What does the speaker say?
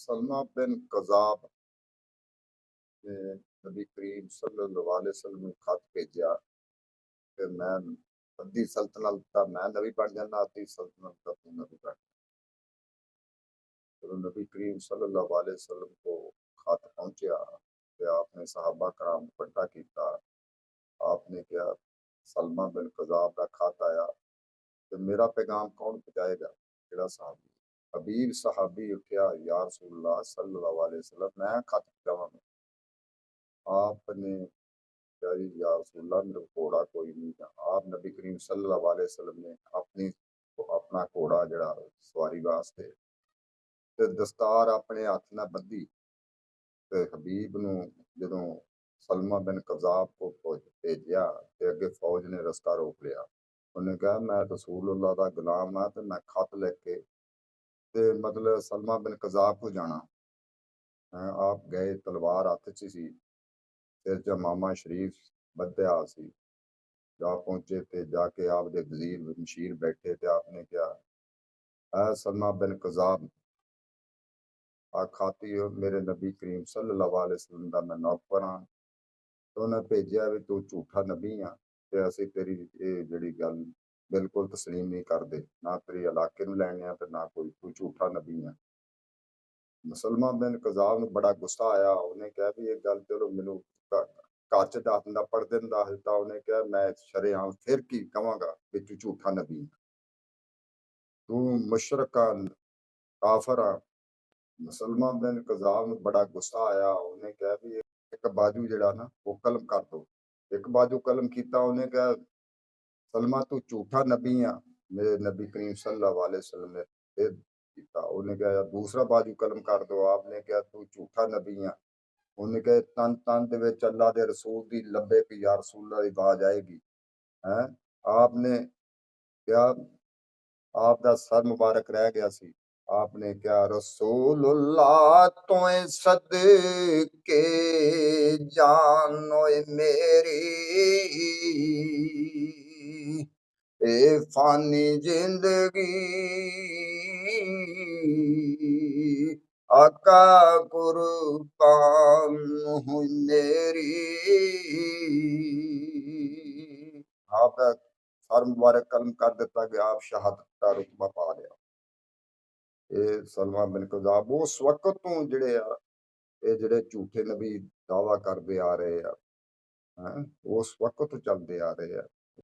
सलमा बिन कज़ाब ने नबी करीम सल्लल्लाहु अलैहि वसल्लम ਨੂੰ ਖਤ ਭੇਜਿਆ ਕਿ ਮੈਂ ਅੱਧੀ ਸਲਤਨਤ ਦਾ ਮੈਂ ਨਬੀ ਬਣ ਜਾਣਾ, ਅੱਧੀ सल्तनत का तू नबी बन। तो नबी करीम सल्लल्लाहु अलैहि वसल्लम को खत पहुंचा कि आपने सहाबा कराम इकट्ठा किया। आपने क्या सलमा बिन कज़ाब का खत आया तो मेरा पैगाम कौन पहुंचाएगा? केड़ा सहाबी? हबीब सहाबी उठया, या रसूल अल्लाह सल्लल्लाहु अलैहि वसल्लम मैं खत पहुंचावांगा। आपने क्या जी, या रसूलल्लाह मेरे को घोड़ा कोई नहीं था। आप नबी करीम सल्लल्लाहु अलैहि वसल्लम ने अपना घोड़ा जड़ा सवारी वास्ते ते दस्तार अपने हथ नाल बधी ते हबीब नूं जदों सलमा बिन कज़ाब को भेजिया ते अगे फौज ने रस्ता रोक लिया। उन्हें कहा मैं रसूलुल्लाह दा गुलाम हाँ ते मैं खत लिख के ते मतलब सलमा बिन कज़ाब को जाना। आप गए, तलवार हथ च सी, सिर च मामा शरीफ बद्धया सी। जा पहुंचे थे, जाके आपदे वजीर मशीर बैठे थे। आपने क्या ऐ सलमा बिन कज़ाब खाती हो मेरे नबी करीम सल्लल्लाहु अलैहि वसल्लम दा मैं नौकर हाँ। तो उन्हें भेजा भी तू झूठा नबी हाँ ते असीं तेरी ये जिहड़ी गल बिल्कुल तस्लीम नहीं करदे, ना तेरे इलाके नूं लैणे आ ते ना कोई तू झूठा नबी हाँ। सलमा बिन कज़ाब नूं बड़ा गुस्सा आया। उन्हें कहा भी ये गल चलो मैनूं घर च दस दिंदा, पर्दे नूं दस दित्ता। उन्हें कहा मैं शरेआम फिर की कहांगा भी तू झूठा नबी हाँ, तू मुशरिक आ, काफिर आ। सलमा बिन कज़ाब नूं बड़ा गुस्सा आया। उन्हें कहा भी एक बाजू जिहड़ा ना वो कलम कर दो। एक बाजू कलम कीता। उन्हें कहा सलमा तू झूठा नबी आ। मेरे नबी करीम सल्लल्लाहु अलैहि वसल्लम ने फिर कीता। उन्हें कहा दूसरा बाजू कलम कर दो। आपने कहा तू झूठा नबी आ। उन्हें कहा तन तन दे विच अल्लाह दे रसूल दी लब्बे कि या रसूल अल्लाह दी आवाज आएगी। हैं आपने क्या आपदा सर मुबारक रह गया सी। आपने क्या रसूलुल्लाह तोए सदके जान ओए मेरी ए फानी जिंदगी आका कुर्बान हुई मेरी। आपका सर मुबारक कलम कर दिता कि आप शहादत का रुतबा पा लिया। ਇਹ ਸਲਮਾ ਬਿਨ ਕਜ਼ਾਬ ਉਸ ਵਕਤ ਤੋਂ ਜਿਹੜੇ ਆ ਇਹ ਜਿਹੜੇ ਝੂਠੇ ਨਬੀ ਦਾਵਾ ਕਰਦੇ ਆ ਰਹੇ ਆ, ਹੈਂ ਉਸ ਵਕਤ ਤੋਂ ਚੱਲਦੇ ਆ ਰਹੇ ਆ।